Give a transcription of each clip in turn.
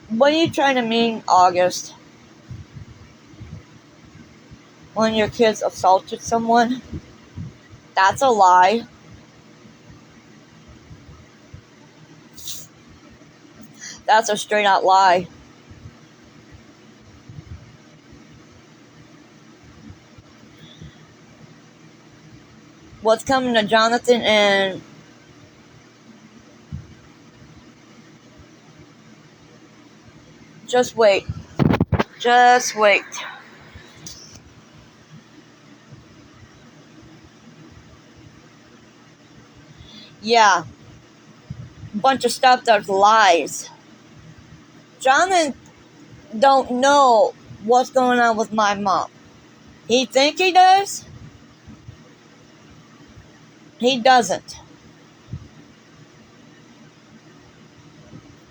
What are you trying to mean, August? When your kids assaulted someone? That's a lie. That's a straight out lie. What's coming to Jonathan and just wait. Just wait. Yeah. Bunch of stuff that's lies. Jonathan don't know what's going on with my mom. He think he does. He doesn't.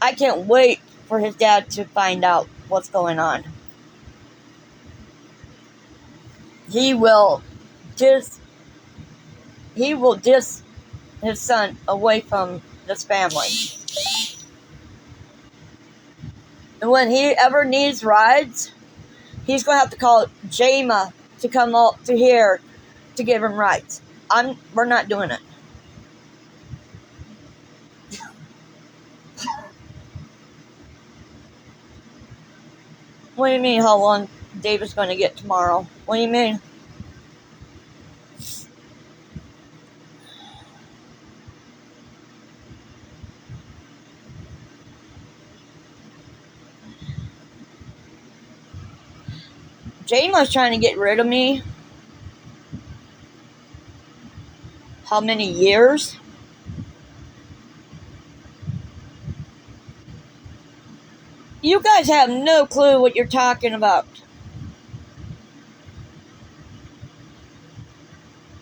I can't wait for his dad to find out what's going on. He will just his son away from this family. And when he ever needs rides, he's going to have to call Jama to come up to here to give him rides. We're not doing it. What do you mean how long David's going to get tomorrow? What do you mean? Jama's trying to get rid of me. How many years? You guys have no clue what you're talking about.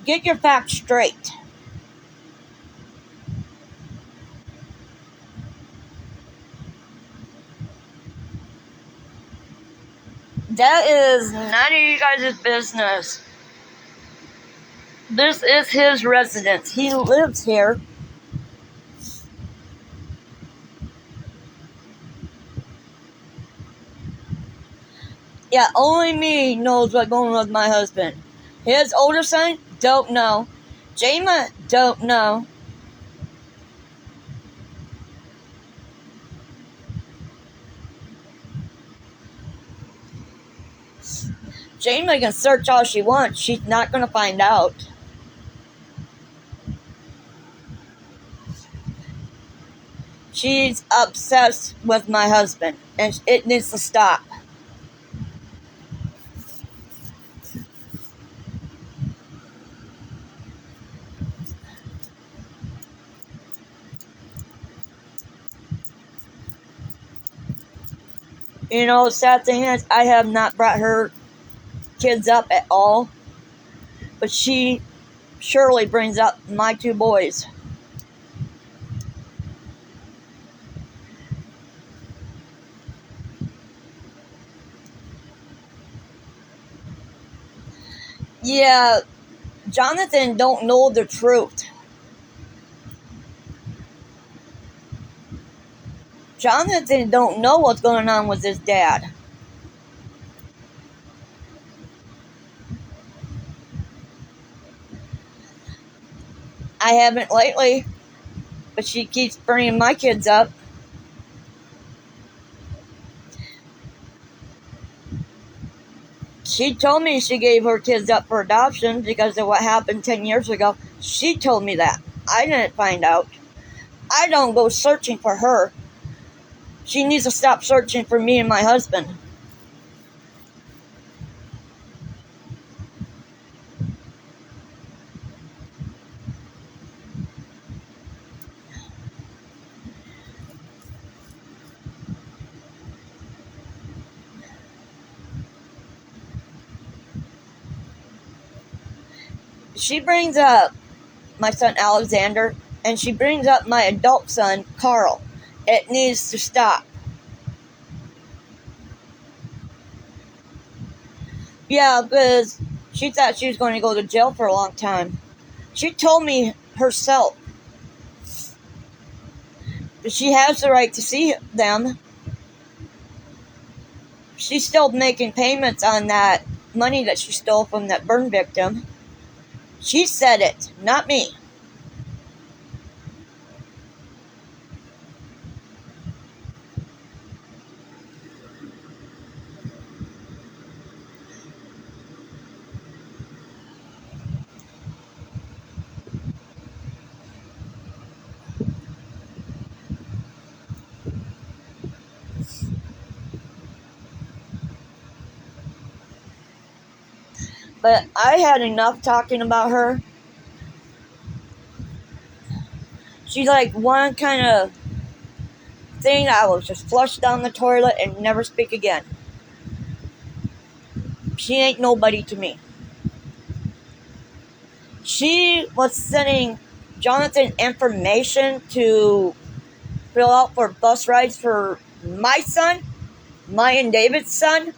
Get your facts straight. That is none of you guys' business. This is his residence. He lives here. Yeah, only me knows what's going on with my husband. His older son, don't know. Jama, don't know. Jama can search all she wants. She's not going to find out. She's obsessed with my husband, and it needs to stop. You know, the sad thing is, I have not brought her kids up at all, but she surely brings up my two boys. Yeah, Jonathan don't know the truth. Jonathan don't know what's going on with his dad. I haven't lately, but she keeps bringing my kids up. She told me she gave her kids up for adoption because of what happened 10 years ago. She told me that. I didn't find out. I don't go searching for her. She needs to stop searching for me and my husband. She brings up my son Alexander, and she brings up my adult son Carl. It needs to stop. Yeah, because she thought she was going to go to jail for a long time. She told me herself. She has the right to see them. she's still making payments on that money that she stole from that burn victim. She said it, not me. But I had enough talking about her. She's like one kind of thing I will just flush down the toilet and never speak again. She ain't nobody to me. She was sending Jonathan information to fill out for bus rides for my son, my and David's son.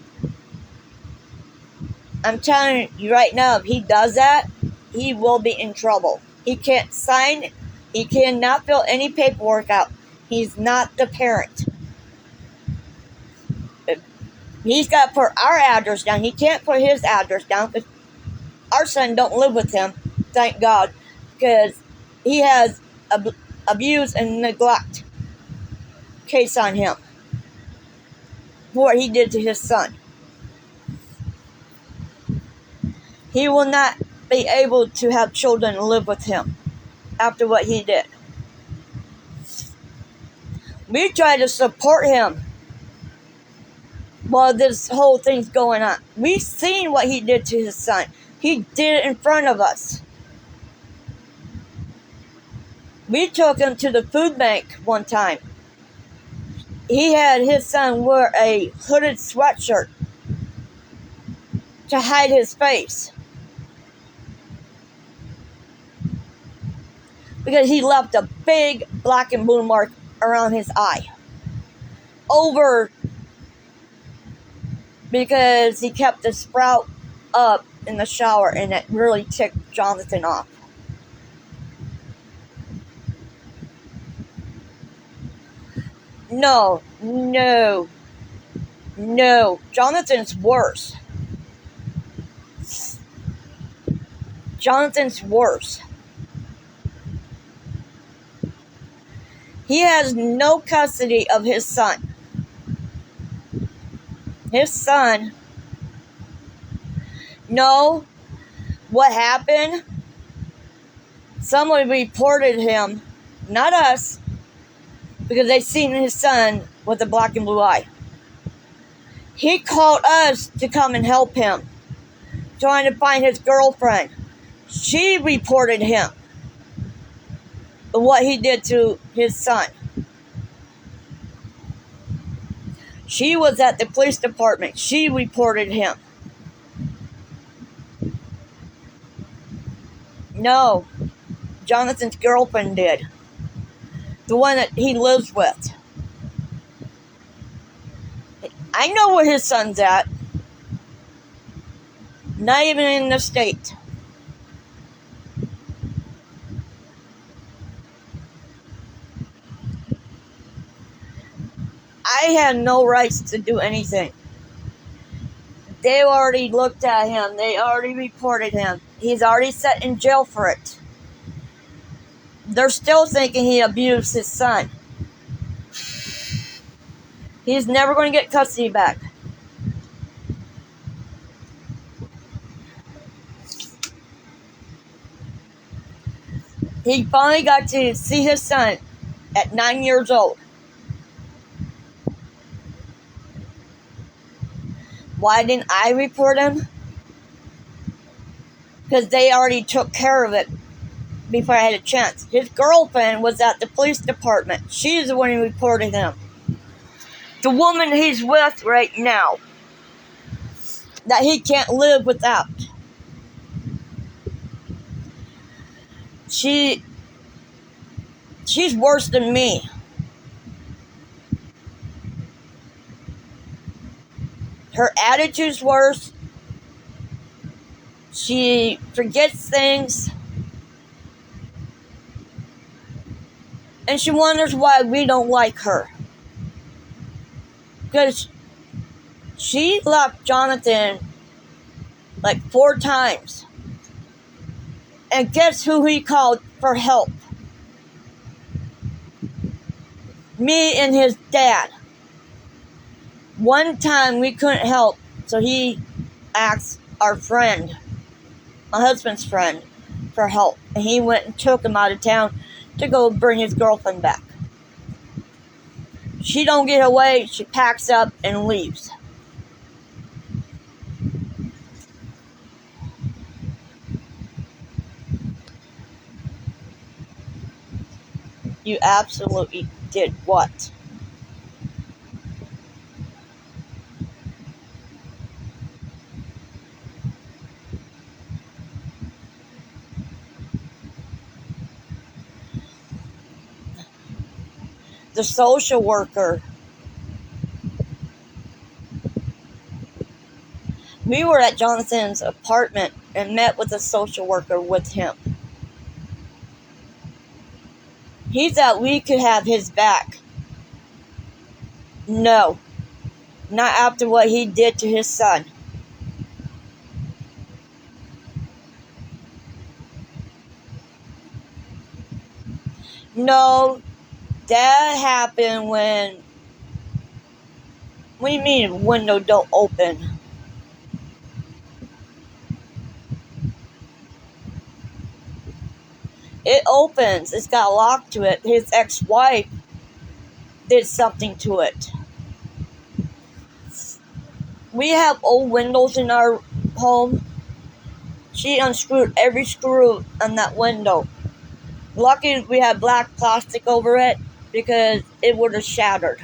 I'm telling you right now, if he does that, he will be in trouble. He can't sign, he cannot fill any paperwork out. He's not the parent. He's got to put our address down. He can't put his address down because our son don't live with him, thank God, because he has abuse and neglect case on him for what he did to his son. He will not be able to have children and live with him after what he did. We try to support him while this whole thing's going on. We've seen what he did to his son. He did it in front of us. We took him to the food bank one time. He had his son wear a hooded sweatshirt to hide his face because he left a big black and blue mark around his eye. Over because he kept the sprout up in the shower and it really ticked Jonathan off. No. Jonathan's worse. Jonathan's worse. He has no custody of his son. His son. No. What happened? Someone reported him, not us, because they seen his son with a black and blue eye. He called us to come and help him, trying to find his girlfriend. She reported him, what he did to his son. She was at the police department. She reported him. No, Jonathan's girlfriend did. The one that he lives with. I know where his son's at. Not even in the state. I had no rights to do anything. They already looked at him. They already reported him. He's already set in jail for it. They're still thinking he abused his son. He's never going to get custody back. He finally got to see his son at 9 years old. Why didn't I report him? Because they already took care of it before I had a chance. His girlfriend was at the police department. She's the one who reported him. The woman he's with right now, that he can't live without. She's worse than me. Her attitude's worse. She forgets things. And she wonders why we don't like her. Because She left Jonathan like 4 times. And guess who he called for help? Me and his dad. One time we couldn't help, so he asked our friend, my husband's friend, for help. And he went and took him out of town to go bring his girlfriend back. She don't get away, she packs up and leaves. You absolutely did what? The social worker. We were at Jonathan's apartment and met with a social worker with him. He thought we could have his back. No, not after what he did to his son. No, that happened when... What do you mean window don't open? It opens. It's got a lock to it. His ex-wife did something to it. We have old windows in our home. She unscrewed every screw on that window. Lucky we had black plastic over it because it would have shattered.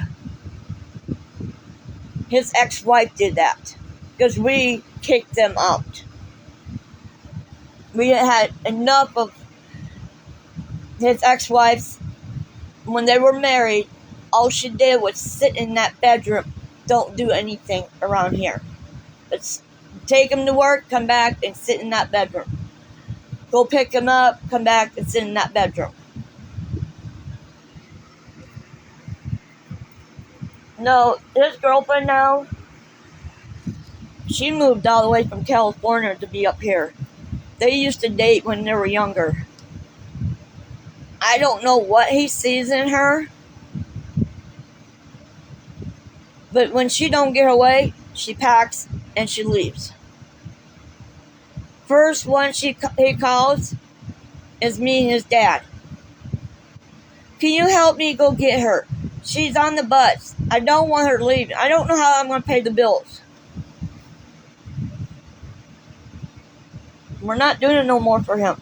His ex-wife did that because we kicked them out. We had enough of his ex-wives. When they were married, all she did was sit in that bedroom. Don't do anything around here. Let's take him to work, come back, and sit in that bedroom. Go pick him up, come back, and sit in that bedroom. No, his girlfriend now, she moved all the way from California to be up here. They used to date when they were younger. I don't know what he sees in her, but when she don't get away, she packs and she leaves. First one he calls is me and his dad. Can you help me go get her? She's on the bus. I don't want her to leave. I don't know how I'm going to pay the bills. We're not doing it no more for him.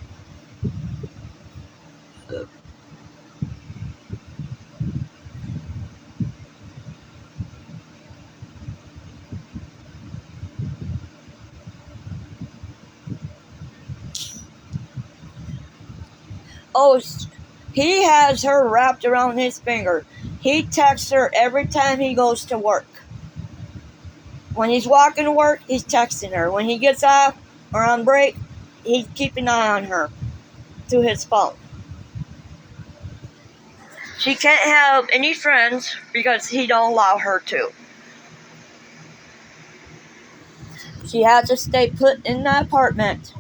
Oh, he has her wrapped around his finger. He texts her every time he goes to work. When he's walking to work, he's texting her. When he gets off or on break, he's keeping an eye on her through his phone. She can't have any friends because he don't allow her to. She had to stay put in that apartment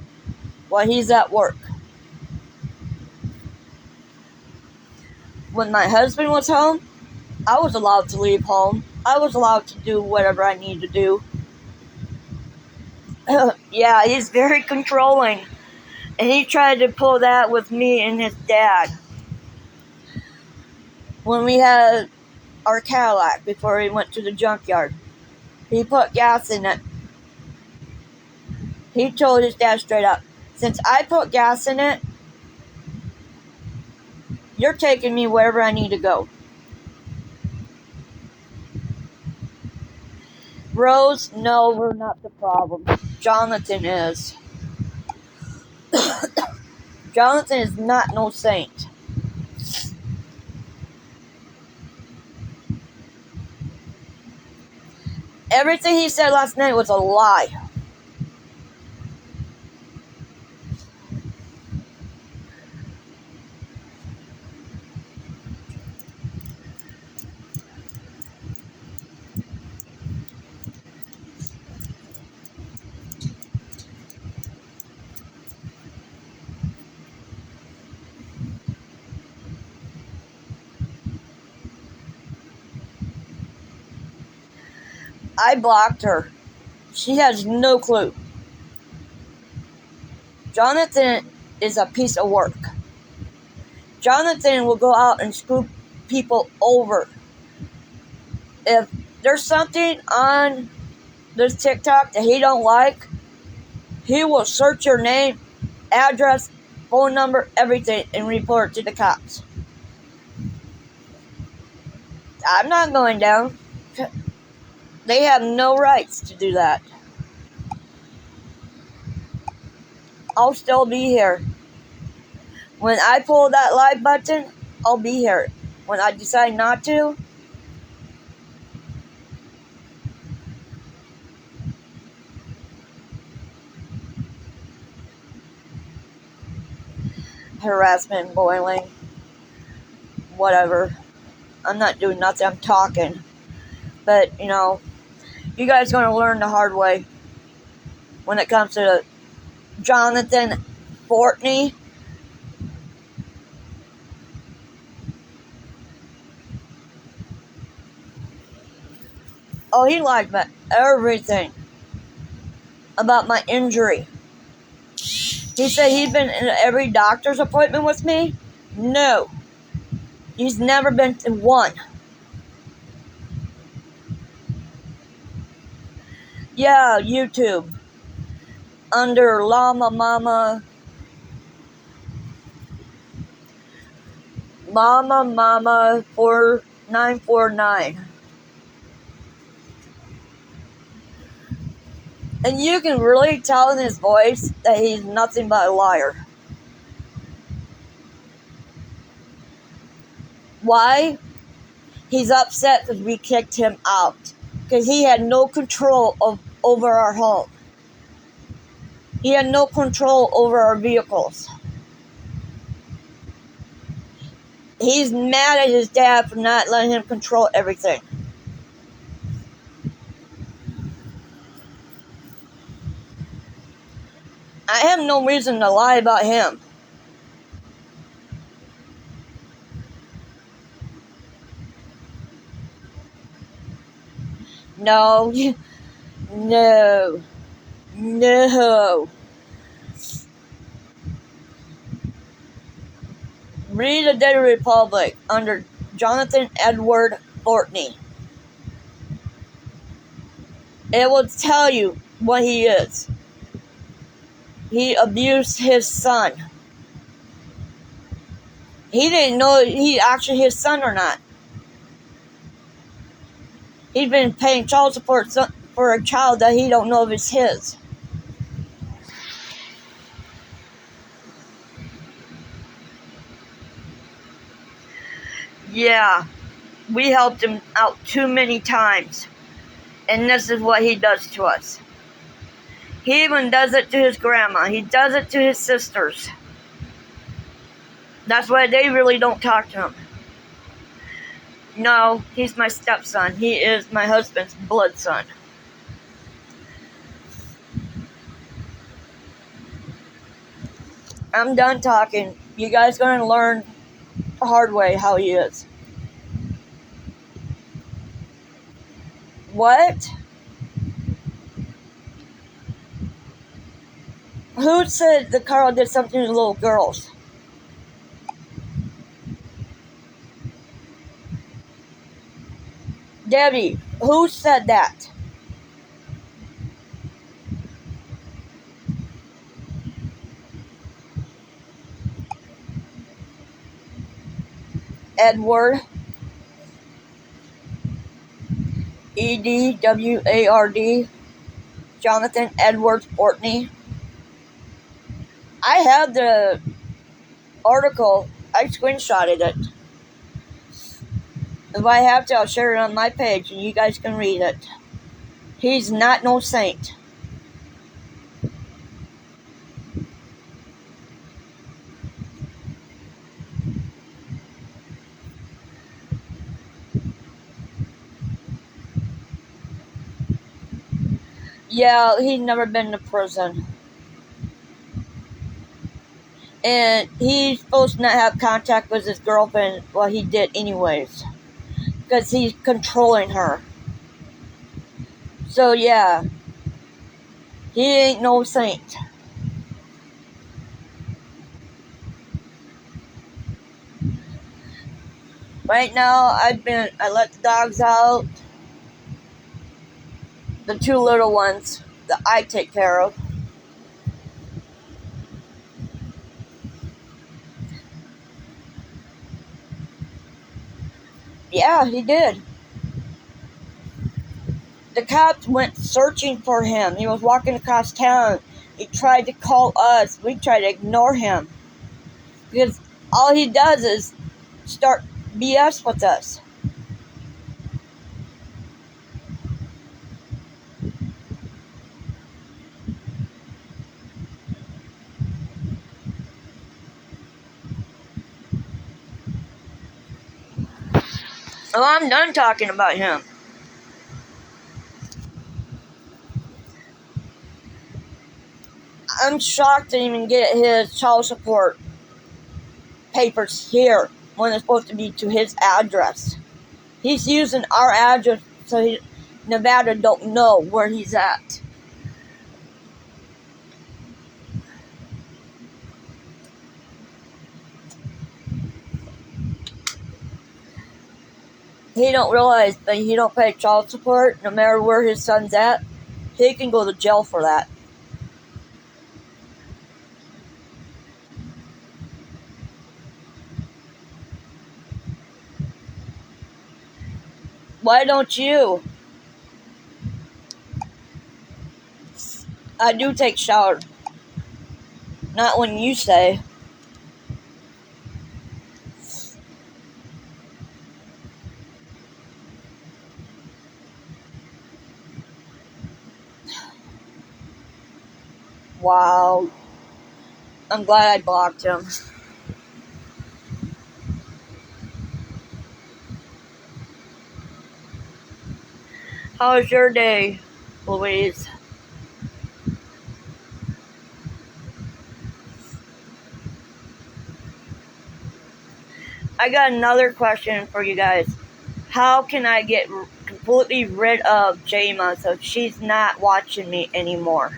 while he's at work. When my husband was home, I was allowed to leave home. I was allowed to do whatever I need to do. Yeah, he's very controlling. And he tried to pull that with me and his dad. When we had our Cadillac before we went to the junkyard, he put gas in it. He told his dad straight up, since I put gas in it, you're taking me wherever I need to go. Rose, no, we're not the problem. Jonathan is. Jonathan is not no saint. Everything he said last night was a lie. I blocked her. She has no clue. Jonathan is a piece of work. Jonathan will go out and screw people over. If there's something on this TikTok that he don't like, he will search your name, address, phone number, everything, and report it to the cops. I'm not going down. They have no rights to do that. I'll still be here. When I pull that live button, I'll be here. When I decide not to, harassment, bullying, whatever. I'm not doing nothing. I'm talking. But, you guys are going to learn the hard way when it comes to Jonathan Fortney. Oh, he lied about everything about my injury. He said he'd been in every doctor's appointment with me. No. He's never been to one. Yeah, YouTube. Under Llama Mama 4949. And you can really tell in his voice that he's nothing but a liar. Why? He's upset because we kicked him out. Because he had no control over our home. He had no control over our vehicles. He's mad at his dad for not letting him control everything. I have no reason to lie about him. No. No. Read the Daily Republic under Jonathan Edward Fortney. It will tell you what he is. He abused his son. He didn't know he actually his son or not. He's been paying child support for a child that he don't know if it's his. Yeah, we helped him out too many times. And this is what he does to us. He even does it to his grandma. He does it to his sisters. That's why they really don't talk to him. No, he's my stepson. He is my husband's blood son. I'm done talking. You guys are going to learn the hard way how he is. What? Who said that Carl did something to little girls? Debbie, who said that? Edward. Edward. Jonathan Edward Fortney. I have the article. I screenshotted it. If I have to, I'll share it on my page and you guys can read it. He's not no saint. Yeah, he's never been to prison. And he's supposed to not have contact with his girlfriend. Well, he did anyways. Because he's controlling her. So yeah, he ain't no saint. Right now, I let the dogs out. The two little ones that I take care of. Yeah, he did. The cops went searching for him. He was walking across town. He tried to call us. We tried to ignore him. Because all he does is start BS with us. Well, I'm done talking about him. I'm shocked to even get his child support papers here when it's supposed to be to his address. He's using our address so Nevada don't know where he's at. He don't realize that he don't pay child support no matter where his son's at. He can go to jail for that. Why don't you? I do take shower. Not when you say. Wow. I'm glad I blocked him. How was your day, Louise? I got another question for you guys. How can I get completely rid of Jama so she's not watching me anymore?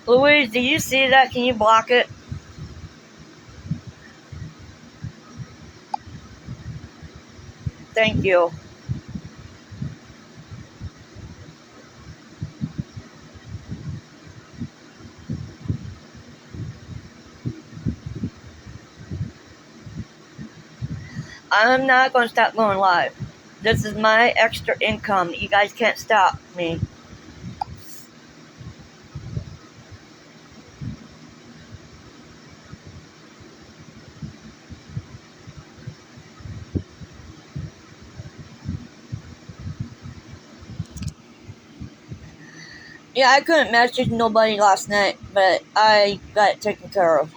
Louise, do you see that? Can you block it? Thank you. I'm not going to stop going live. This is my extra income. You guys can't stop me. Yeah, I couldn't message nobody last night, but I got it taken care of.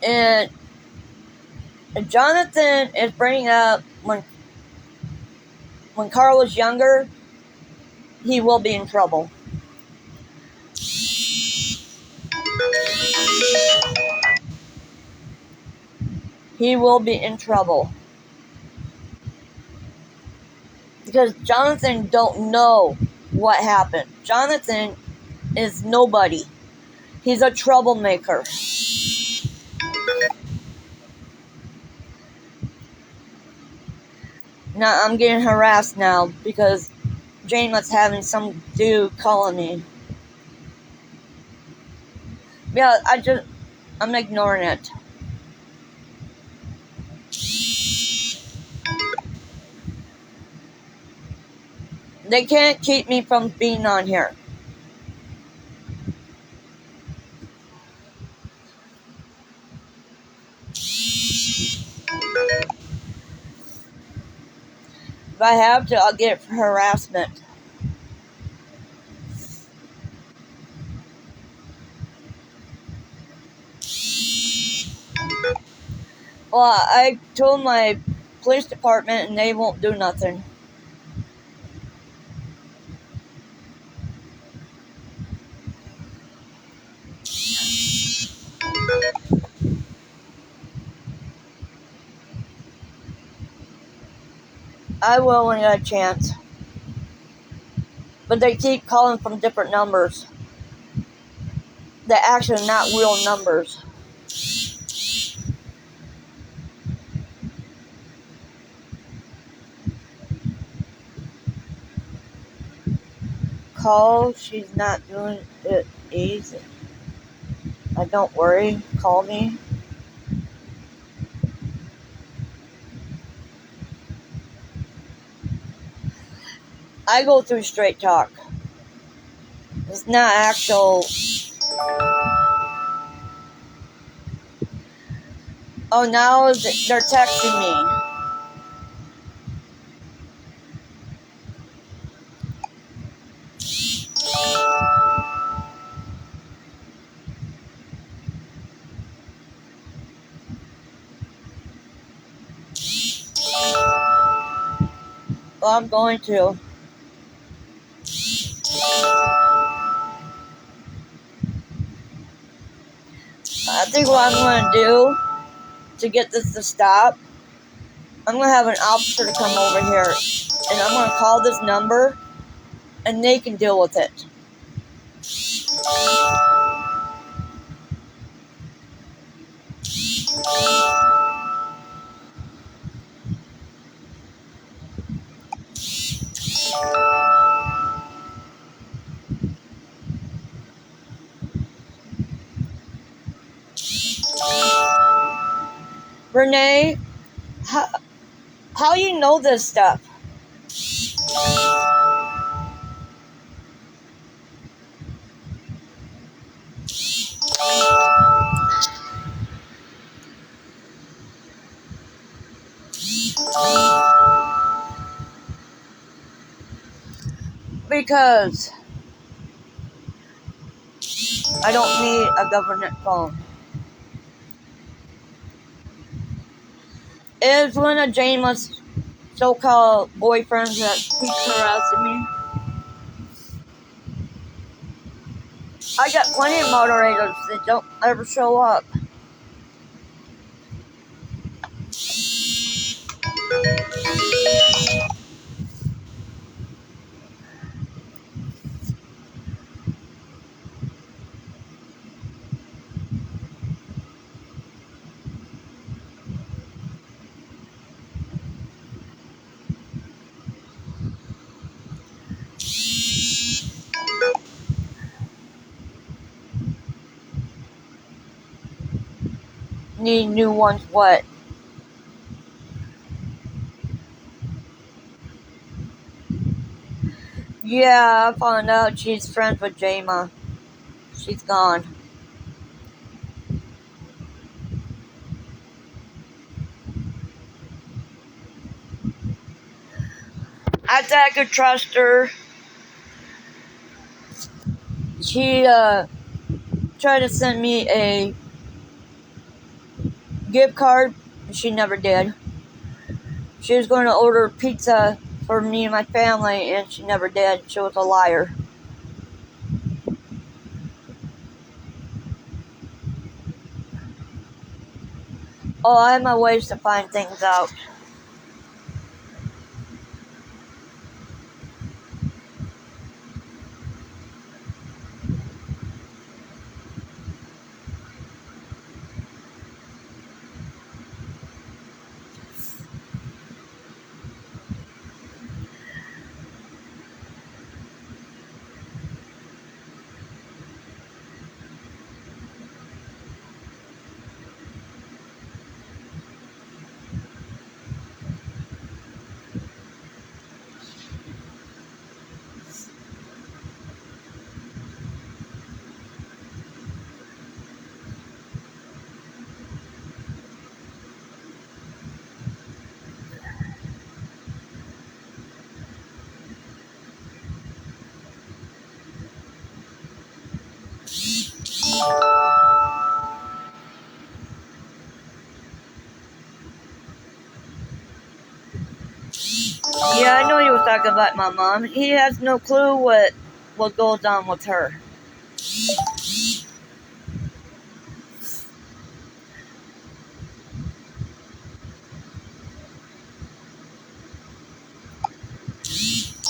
And Jonathan is bringing up when Carl was younger, he will be in trouble. He will be in trouble. Because Jonathan don't know what happened. Jonathan is nobody. He's a troublemaker. Now I'm getting harassed now because Jane was having some dude calling me. Yeah, I'm ignoring it. They can't keep me from being on here. If I have to, I'll get it for harassment. Well, I told my police department and they won't do nothing. I will when I get a chance. But they keep calling from different numbers. They're actually not real numbers. Call, she's not doing it easy. Don't worry, call me. I go through Straight Talk. It's not actual. Oh, now they're texting me. Well, I'm going to. I think what I'm going to do to get this to stop, I'm going to have an officer to come over here. And I'm going to call this number and they can deal with it. Renee, how you know this stuff? Because I don't need a government phone. It is one of Jane's so-called boyfriends that keeps harassing me. I got plenty of moderators that don't ever show up. Need new ones what? Yeah, I found out she's friends with Jama. She's gone. I thought I could trust her. She tried to send me a gift card. She never did. She was going to order pizza for me and my family, and she never did. She was a liar. Oh, I have my ways to find things out. talking about my mom. He has no clue what goes on with her.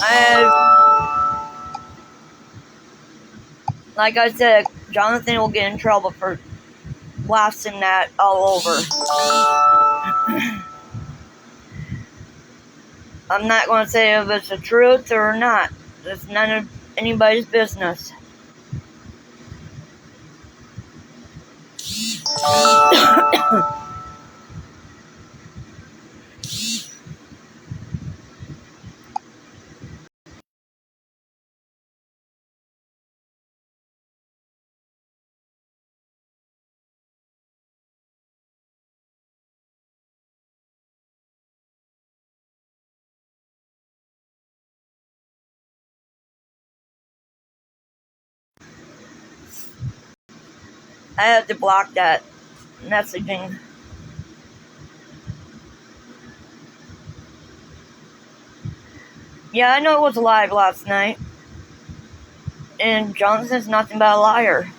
And like I said, Jonathan will get in trouble for blasting that all over. I'm not going to say if it's the truth or not. It's none of anybody's business. I had to block that messaging. Yeah, I know it was live last night. And Jonathan's nothing but a liar.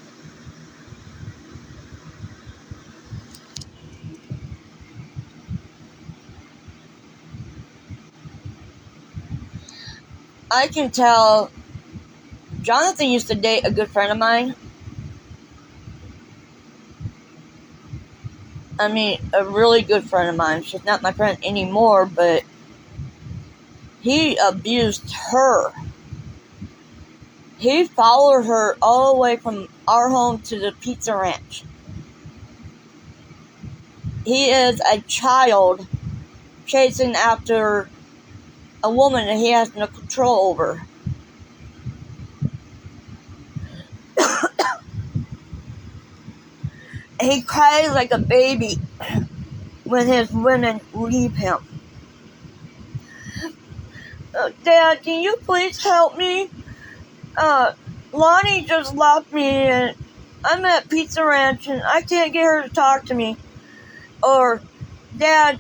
I can tell Jonathan used to date a good friend of mine. I mean, a really good friend of mine. She's not my friend anymore, but he abused her. He followed her all the way from our home to the Pizza Ranch. He is a child chasing after a woman that he has no control over. He cries like a baby when his women leave him. Dad, can you please help me? Lonnie just left me and I'm at Pizza Ranch and I can't get her to talk to me. Or, Dad,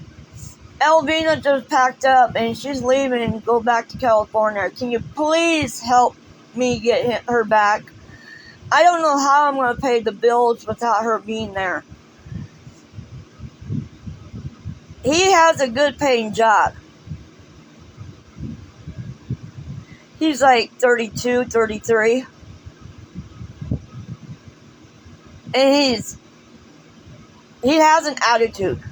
Elvina just packed up and she's leaving and go back to California. Can you please help me get her back? I don't know how I'm going to pay the bills without her being there. He has a good paying job. He's like 32, 33. And he has an attitude.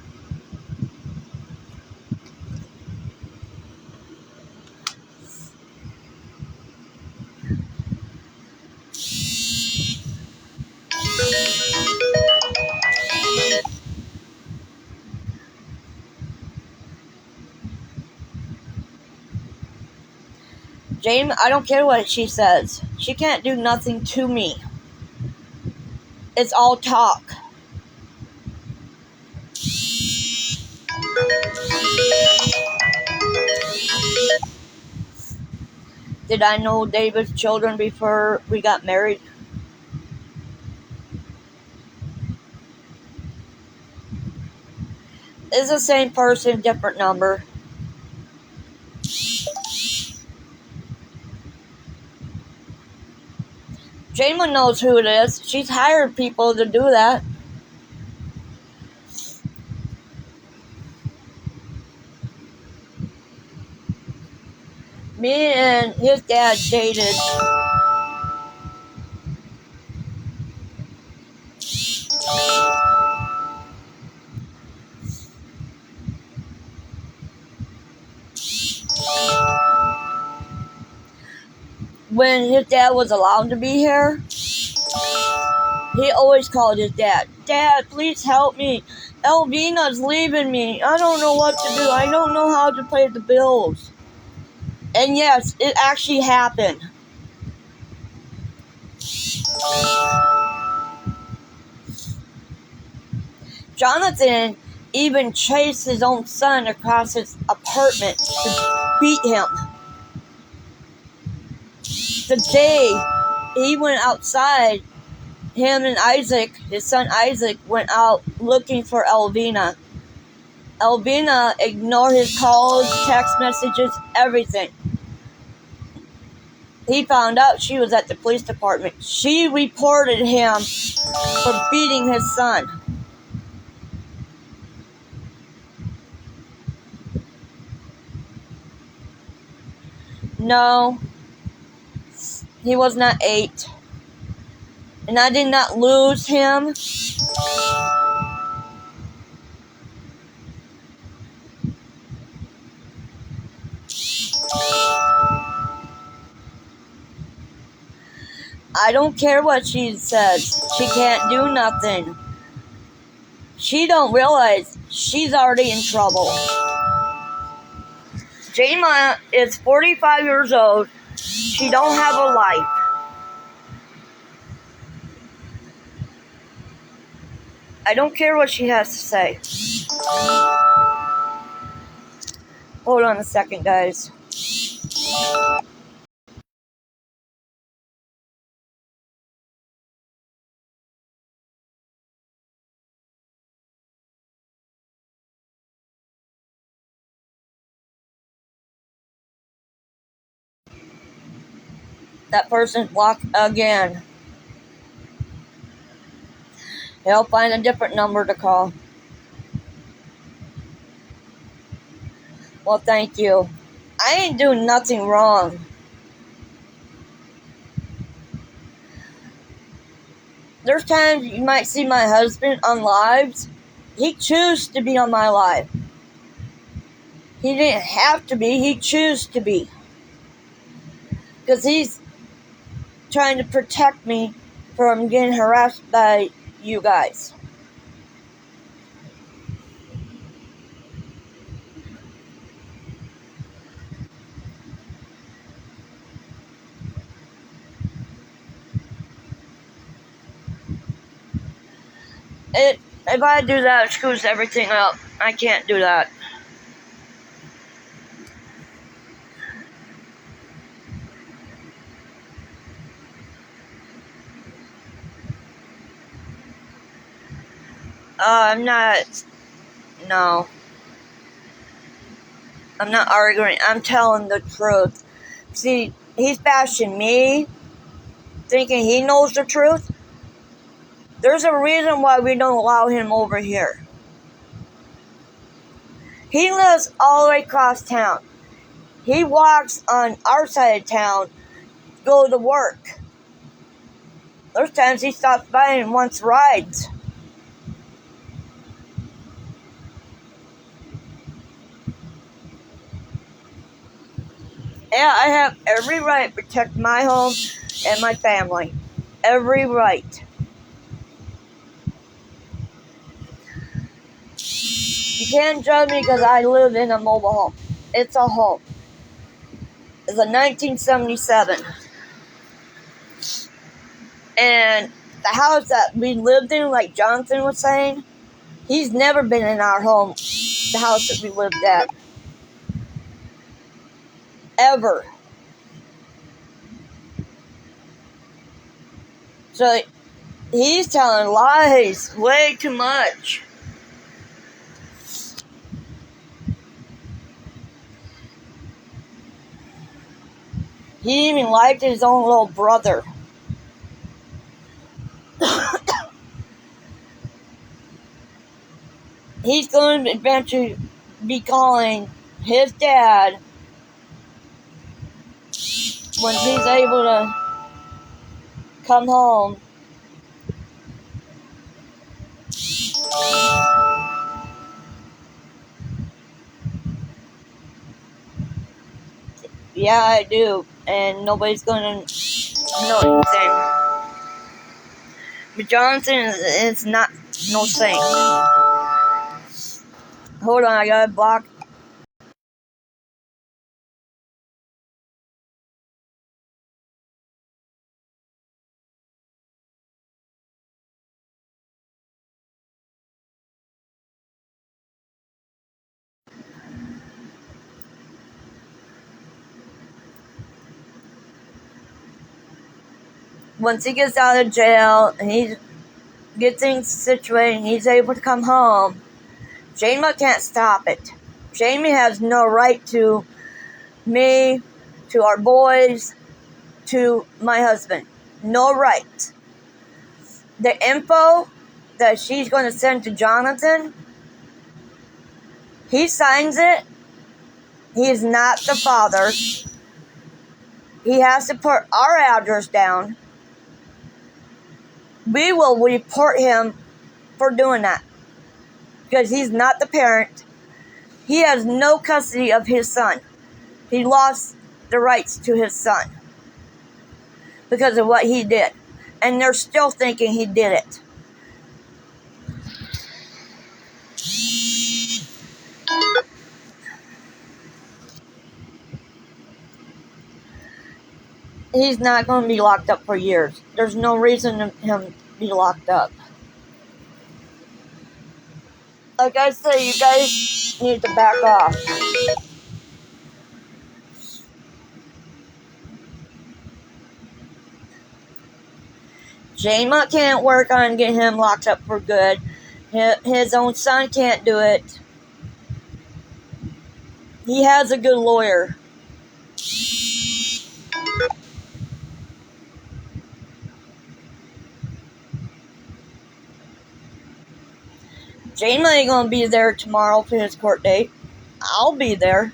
Jane, I don't care what she says. She can't do nothing to me. It's all talk. Did I know David's children before we got married? It's the same person, different number. Jama knows who it is. She's hired people to do that. Me and his dad dated. When his dad was allowed to be here, he always called his dad. Dad, please help me. Elvina's leaving me. I don't know what to do. I don't know how to pay the bills. And yes, it actually happened. Jonathan even chased his own son across his apartment to beat him. The day he went outside, him and Isaac, his son Isaac, went out looking for Elvina. Elvina ignored his calls, text messages, everything. he found out she was at the police department. She reported him for beating his son. No, he was not 8. And I did not lose him. I don't care what she says. She can't do nothing. She don't realize she's already in trouble. Jayma is 45 years old. She don't have a life. I don't care what she has to say. Hold on a second, guys. That person's blocked again. He'll find a different number to call. Well, thank you. I ain't doing nothing wrong. There's times you might see my husband on lives. He chose to be on my live. He didn't have to be. He chose to be. Because he's trying to protect me from getting harassed by you guys. If I do that, it screws everything up. I can't do that. I'm not. No. I'm not arguing. I'm telling the truth. See, he's bashing me, thinking he knows the truth. There's a reason why we don't allow him over here. He lives all the way across town. He walks on our side of town to go to work. There's times he stops by and wants rides. Yeah, I have every right to protect my home and my family. Every right. You can't judge me because I live in a mobile home. It's a home. It's a 1977. And the house that we lived in, like Jonathan was saying, he's never been in our home, the house that we lived at. Ever. So he's telling lies way too much. He even liked his own little brother. He's going to eventually be calling his dad when he's able to come home. Yeah, I do. And nobody's going to know anything. But Jonathan is not no saint. Hold on, I gotta block. Once he gets out of jail and he gets things situated and he's able to come home, Jayma can't stop it. Jamie has no right to me, to our boys, to my husband. No right. The info that she's going to send to Jonathan, he signs it. He is not the father. He has to put our address down. We will report him for doing that because he's not the parent. He has no custody of his son. He lost the rights to his son because of what he did. And they're still thinking he did it. He's not going to be locked up for years. There's no reason for him to be locked up. Like I say, you guys need to back off. Jama can't work on getting him locked up for good. His own son can't do it. He has a good lawyer. Jama ain't going to be there tomorrow for his court date. I'll be there.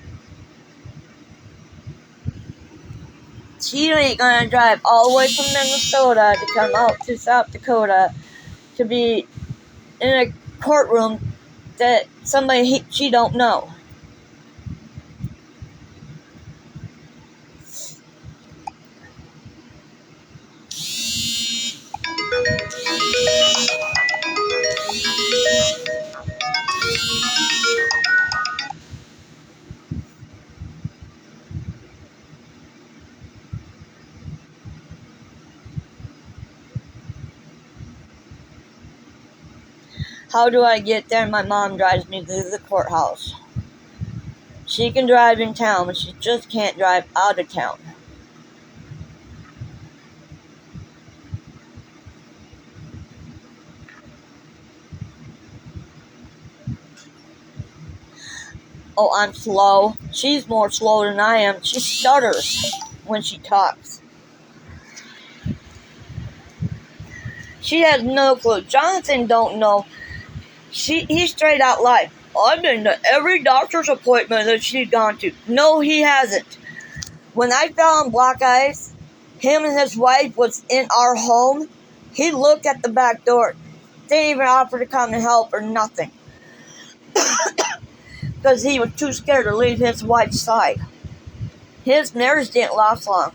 She ain't going to drive all the way from Minnesota to come out to South Dakota to be in a courtroom that somebody she don't know. How do I get there? My mom drives me to the courthouse. She can drive in town, but she just can't drive out of town. Oh, I'm slow. She's more slow than I am. She stutters when she talks. She has no clue. Jonathan don't know. He straight out lied. I've been to every doctor's appointment that she's gone to. No, he hasn't. When I fell on black ice, him and his wife was in our home. He looked at the back door. Didn't even offer to come and help or nothing. Because he was too scared to leave his wife's side. His marriage didn't last long.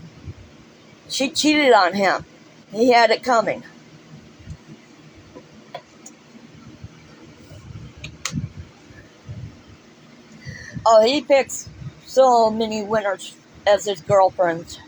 She cheated on him. He had it coming. Oh, he picks so many winners as his girlfriends.